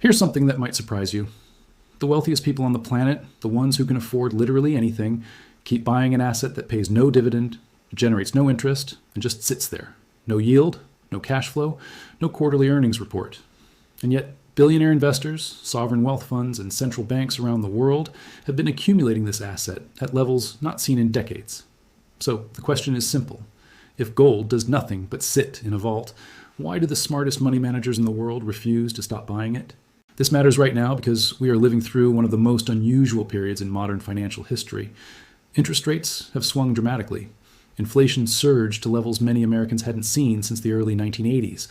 Here's something that might surprise you. The wealthiest people on the planet, the ones who can afford literally anything, keep buying an asset that pays no dividend, generates no interest, and just sits there. No yield, no cash flow, no quarterly earnings report. And yet, billionaire investors, sovereign wealth funds, and central banks around the world have been accumulating this asset at levels not seen in decades. So the question is simple. If gold does nothing but sit in a vault, why do the smartest money managers in the world refuse to stop buying it? This matters right now because we are living through one of the most unusual periods in modern financial history. Interest rates have swung dramatically. Inflation surged to levels many Americans hadn't seen since the early 1980s.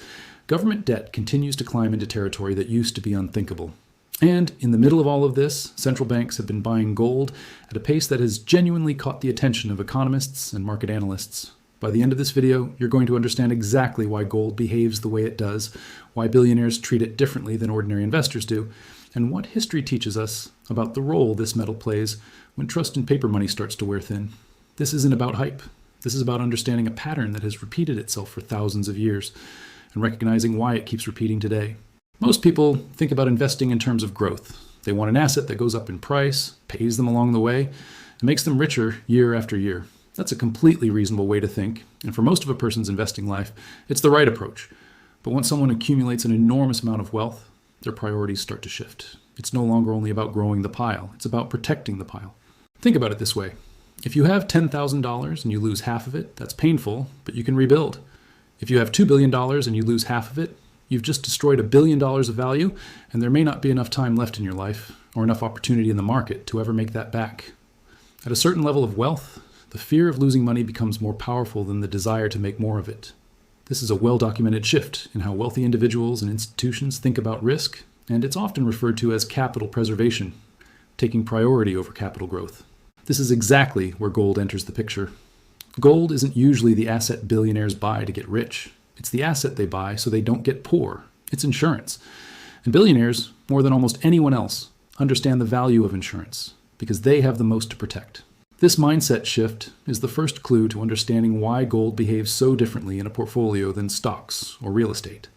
Government debt continues to climb into territory that used to be unthinkable. And in the middle of all of this, central banks have been buying gold at a pace that has genuinely caught the attention of economists and market analysts. By the end of this video, you're going to understand exactly why gold behaves the way it does, why billionaires treat it differently than ordinary investors do, and what history teaches us about the role this metal plays when trust in paper money starts to wear thin. This isn't about hype. This is about understanding a pattern that has repeated itself for thousands of years and recognizing why it keeps repeating today. Most people think about investing in terms of growth. They want an asset that goes up in price, pays them along the way, and makes them richer year after year. That's a completely reasonable way to think, and for most of a person's investing life, it's the right approach. But once someone accumulates an enormous amount of wealth, their priorities start to shift. It's no longer only about growing the pile, it's about protecting the pile. Think about it this way. If you have $10,000 and you lose half of it, that's painful, but you can rebuild. If you have $2 billion and you lose half of it, you've just destroyed $1 billion of value, and there may not be enough time left in your life or enough opportunity in the market to ever make that back. At a certain level of wealth, the fear of losing money becomes more powerful than the desire to make more of it. This is a well-documented shift in how wealthy individuals and institutions think about risk, and it's often referred to as capital preservation, taking priority over capital growth. This is exactly where gold enters the picture. Gold isn't usually the asset billionaires buy to get rich. It's the asset they buy so they don't get poor. It's insurance. And billionaires, more than almost anyone else, understand the value of insurance because they have the most to protect. This mindset shift is the first clue to understanding why gold behaves so differently in a portfolio than stocks or real estate.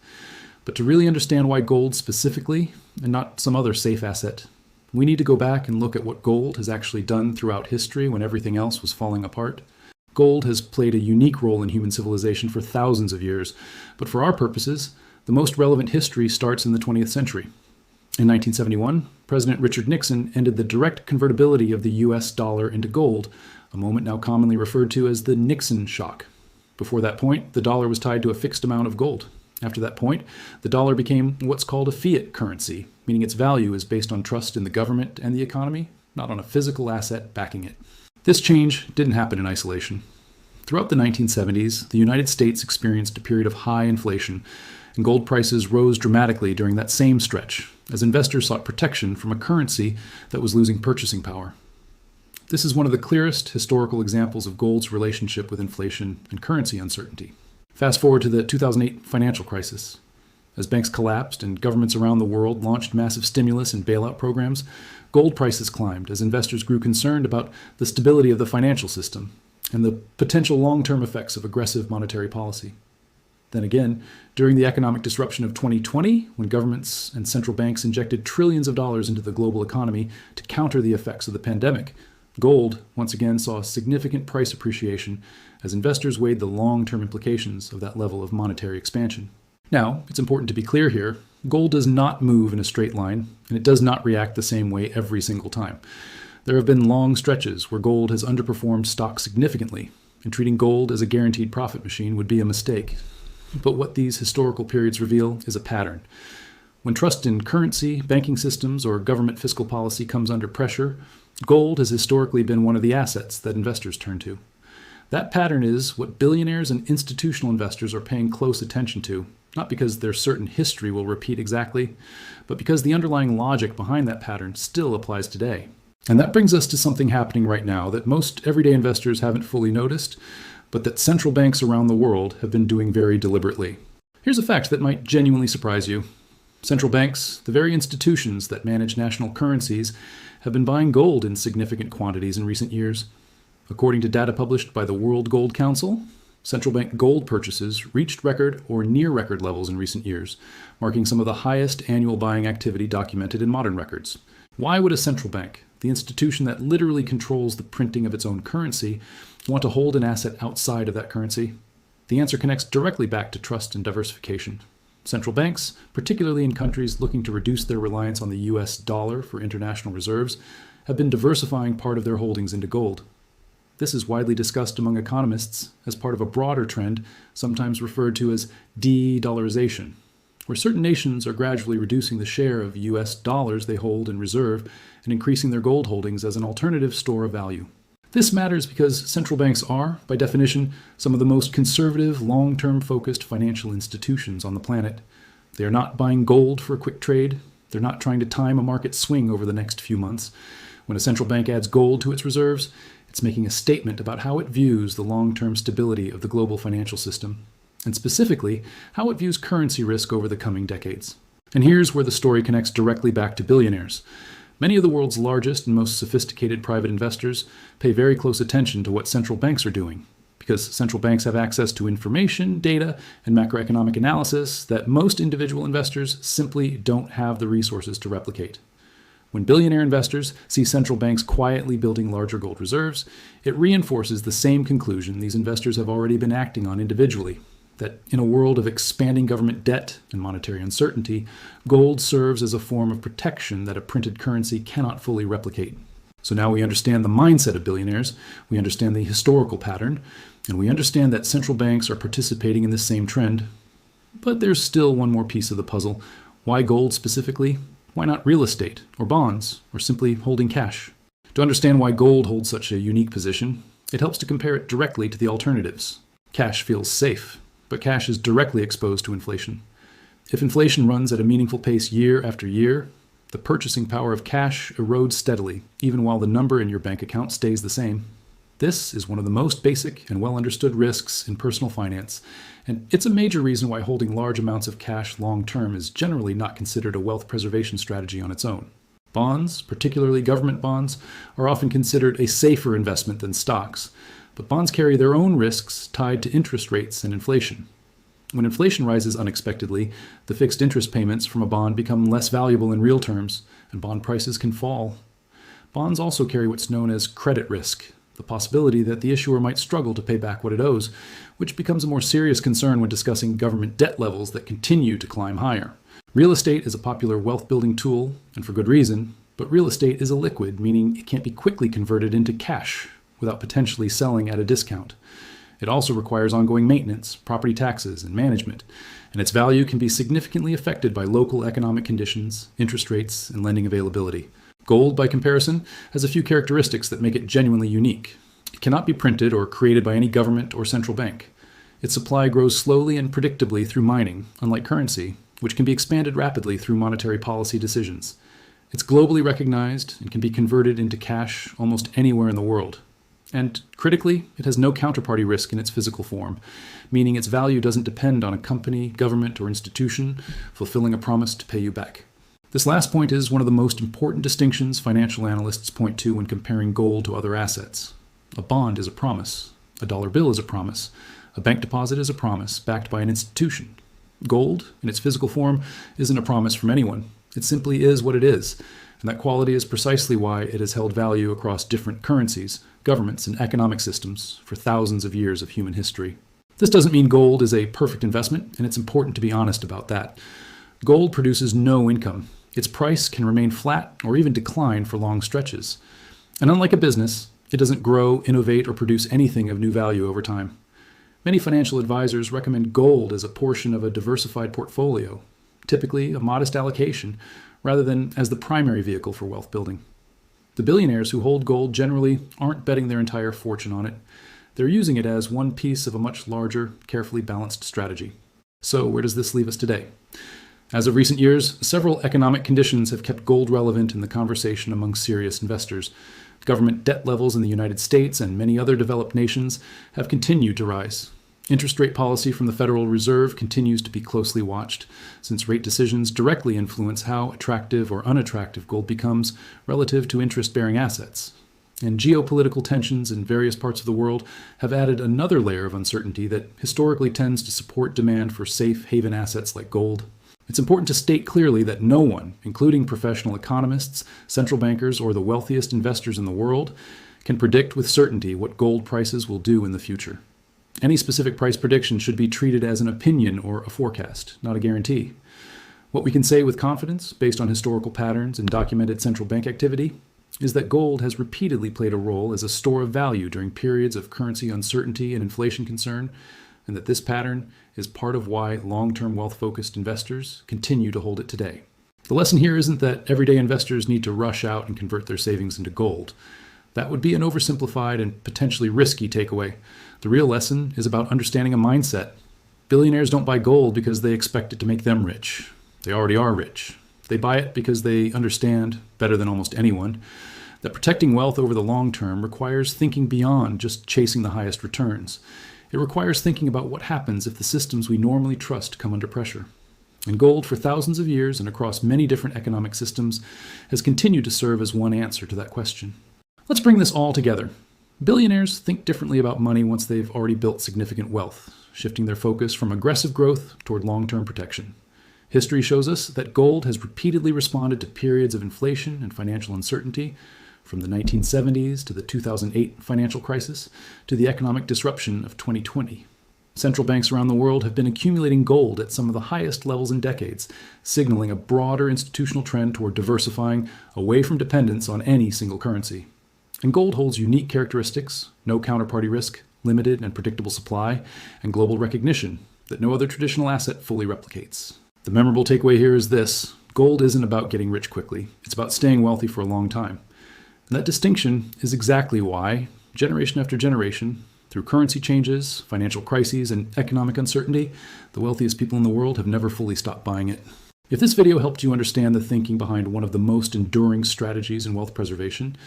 But to really understand why gold specifically, and not some other safe asset, we need to go back and look at what gold has actually done throughout history when everything else was falling apart. Gold has played a unique role in human civilization for thousands of years, but for our purposes, the most relevant history starts in the 20th century. In 1971, President Richard Nixon ended the direct convertibility of the US dollar into gold, a moment now commonly referred to as the Nixon Shock. Before that point, the dollar was tied to a fixed amount of gold. After that point, the dollar became what's called a fiat currency, meaning its value is based on trust in the government and the economy, not on a physical asset backing it. This change didn't happen in isolation. Throughout the 1970s, the United States experienced a period of high inflation, and gold prices rose dramatically during that same stretch, as investors sought protection from a currency that was losing purchasing power. This is one of the clearest historical examples of gold's relationship with inflation and currency uncertainty. Fast forward to the 2008 financial crisis. As banks collapsed and governments around the world launched massive stimulus and bailout programs, gold prices climbed as investors grew concerned about the stability of the financial system and the potential long-term effects of aggressive monetary policy. Then again, during the economic disruption of 2020, when governments and central banks injected trillions of dollars into the global economy to counter the effects of the pandemic, gold once again saw significant price appreciation as investors weighed the long-term implications of that level of monetary expansion. Now, it's important to be clear here, gold does not move in a straight line, and it does not react the same way every single time. There have been long stretches where gold has underperformed stocks significantly, and treating gold as a guaranteed profit machine would be a mistake. But what these historical periods reveal is a pattern. When trust in currency, banking systems, or government fiscal policy comes under pressure, gold has historically been one of the assets that investors turn to. That pattern is what billionaires and institutional investors are paying close attention to, not because their certain history will repeat exactly, but because the underlying logic behind that pattern still applies today. And that brings us to something happening right now that most everyday investors haven't fully noticed, but that central banks around the world have been doing very deliberately. Here's a fact that might genuinely surprise you. Central banks, the very institutions that manage national currencies, have been buying gold in significant quantities in recent years. According to data published by the World Gold Council, Central bank gold purchases reached record or near record levels in recent years, marking some of the highest annual buying activity documented in modern records. Why would a central bank, the institution that literally controls the printing of its own currency, want to hold an asset outside of that currency? The answer connects directly back to trust and diversification. Central banks, particularly in countries looking to reduce their reliance on the US dollar for international reserves, have been diversifying part of their holdings into gold. This is widely discussed among economists as part of a broader trend, sometimes referred to as de-dollarization, where certain nations are gradually reducing the share of US dollars they hold in reserve and increasing their gold holdings as an alternative store of value. This matters because central banks are, by definition, some of the most conservative, long-term focused financial institutions on the planet. They are not buying gold for a quick trade. They're not trying to time a market swing over the next few months. When a central bank adds gold to its reserves, it's making a statement about how it views the long-term stability of the global financial system, and specifically, how it views currency risk over the coming decades. And here's where the story connects directly back to billionaires. Many of the world's largest and most sophisticated private investors pay very close attention to what central banks are doing, because central banks have access to information, data, and macroeconomic analysis that most individual investors simply don't have the resources to replicate. When billionaire investors see central banks quietly building larger gold reserves, it reinforces the same conclusion these investors have already been acting on individually, that in a world of expanding government debt and monetary uncertainty, gold serves as a form of protection that a printed currency cannot fully replicate. So now we understand the mindset of billionaires, we understand the historical pattern, and we understand that central banks are participating in this same trend. But there's still one more piece of the puzzle. Why gold specifically? Why not real estate, or bonds, or simply holding cash? To understand why gold holds such a unique position, it helps to compare it directly to the alternatives. Cash feels safe, but cash is directly exposed to inflation. If inflation runs at a meaningful pace year after year, the purchasing power of cash erodes steadily, even while the number in your bank account stays the same. This is one of the most basic and well-understood risks in personal finance, and it's a major reason why holding large amounts of cash long-term is generally not considered a wealth preservation strategy on its own. Bonds, particularly government bonds, are often considered a safer investment than stocks, but bonds carry their own risks tied to interest rates and inflation. When inflation rises unexpectedly, the fixed interest payments from a bond become less valuable in real terms, and bond prices can fall. Bonds also carry what's known as credit risk, the possibility that the issuer might struggle to pay back what it owes, which becomes a more serious concern when discussing government debt levels that continue to climb higher. Real estate is a popular wealth-building tool, and for good reason, but real estate is illiquid, meaning it can't be quickly converted into cash without potentially selling at a discount. It also requires ongoing maintenance, property taxes, and management, and its value can be significantly affected by local economic conditions, interest rates, and lending availability. Gold, by comparison, has a few characteristics that make it genuinely unique. It cannot be printed or created by any government or central bank. Its supply grows slowly and predictably through mining, unlike currency, which can be expanded rapidly through monetary policy decisions. It's globally recognized and can be converted into cash almost anywhere in the world. And critically, it has no counterparty risk in its physical form, meaning its value doesn't depend on a company, government, or institution fulfilling a promise to pay you back. This last point is one of the most important distinctions financial analysts point to when comparing gold to other assets. A bond is a promise. A dollar bill is a promise. A bank deposit is a promise backed by an institution. Gold, in its physical form, isn't a promise from anyone. It simply is what it is, and that quality is precisely why it has held value across different currencies, governments, and economic systems for thousands of years of human history. This doesn't mean gold is a perfect investment, and it's important to be honest about that. Gold produces no income. Its price can remain flat or even decline for long stretches. And unlike a business, it doesn't grow, innovate, or produce anything of new value over time. Many financial advisors recommend gold as a portion of a diversified portfolio, typically a modest allocation, rather than as the primary vehicle for wealth building. The billionaires who hold gold generally aren't betting their entire fortune on it. They're using it as one piece of a much larger, carefully balanced strategy. So where does this leave us today? As of recent years, several economic conditions have kept gold relevant in the conversation among serious investors. Government debt levels in the United States and many other developed nations have continued to rise. Interest rate policy from the Federal Reserve continues to be closely watched, since rate decisions directly influence how attractive or unattractive gold becomes relative to interest-bearing assets. And geopolitical tensions in various parts of the world have added another layer of uncertainty that historically tends to support demand for safe haven assets like gold. It's important to state clearly that no one, including professional economists, central bankers, or the wealthiest investors in the world, can predict with certainty what gold prices will do in the future. Any specific price prediction should be treated as an opinion or a forecast, not a guarantee. What we can say with confidence, based on historical patterns and documented central bank activity, is that gold has repeatedly played a role as a store of value during periods of currency uncertainty and inflation concern, and that this pattern is part of why long-term wealth-focused investors continue to hold it today. The lesson here isn't that everyday investors need to rush out and convert their savings into gold. That would be an oversimplified and potentially risky takeaway. The real lesson is about understanding a mindset. Billionaires don't buy gold because they expect it to make them rich. They already are rich. They buy it because they understand, better than almost anyone, that protecting wealth over the long term requires thinking beyond just chasing the highest returns. It requires thinking about what happens if the systems we normally trust come under pressure. And gold, for thousands of years and across many different economic systems, has continued to serve as one answer to that question. Let's bring this all together. Billionaires think differently about money once they've already built significant wealth, shifting their focus from aggressive growth toward long-term protection. History shows us that gold has repeatedly responded to periods of inflation and financial uncertainty, from the 1970s to the 2008 financial crisis to the economic disruption of 2020. Central banks around the world have been accumulating gold at some of the highest levels in decades, signaling a broader institutional trend toward diversifying away from dependence on any single currency. And gold holds unique characteristics: no counterparty risk, limited and predictable supply, and global recognition that no other traditional asset fully replicates. The memorable takeaway here is this: gold isn't about getting rich quickly. It's about staying wealthy for a long time. And that distinction is exactly why, generation after generation, through currency changes, financial crises, and economic uncertainty, the wealthiest people in the world have never fully stopped buying it. If this video helped you understand the thinking behind one of the most enduring strategies in wealth preservation,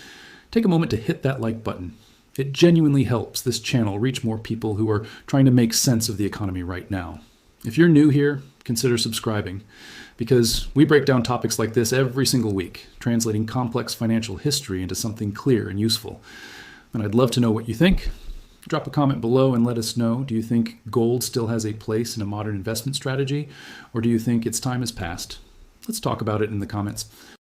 take a moment to hit that like button. It genuinely helps this channel reach more people who are trying to make sense of the economy right now. If you're new here, consider subscribing, because we break down topics like this every single week, translating complex financial history into something clear and useful. And I'd love to know what you think. Drop a comment below and let us know. Do you think gold still has a place in a modern investment strategy, or do you think its time has passed? Let's talk about it in the comments.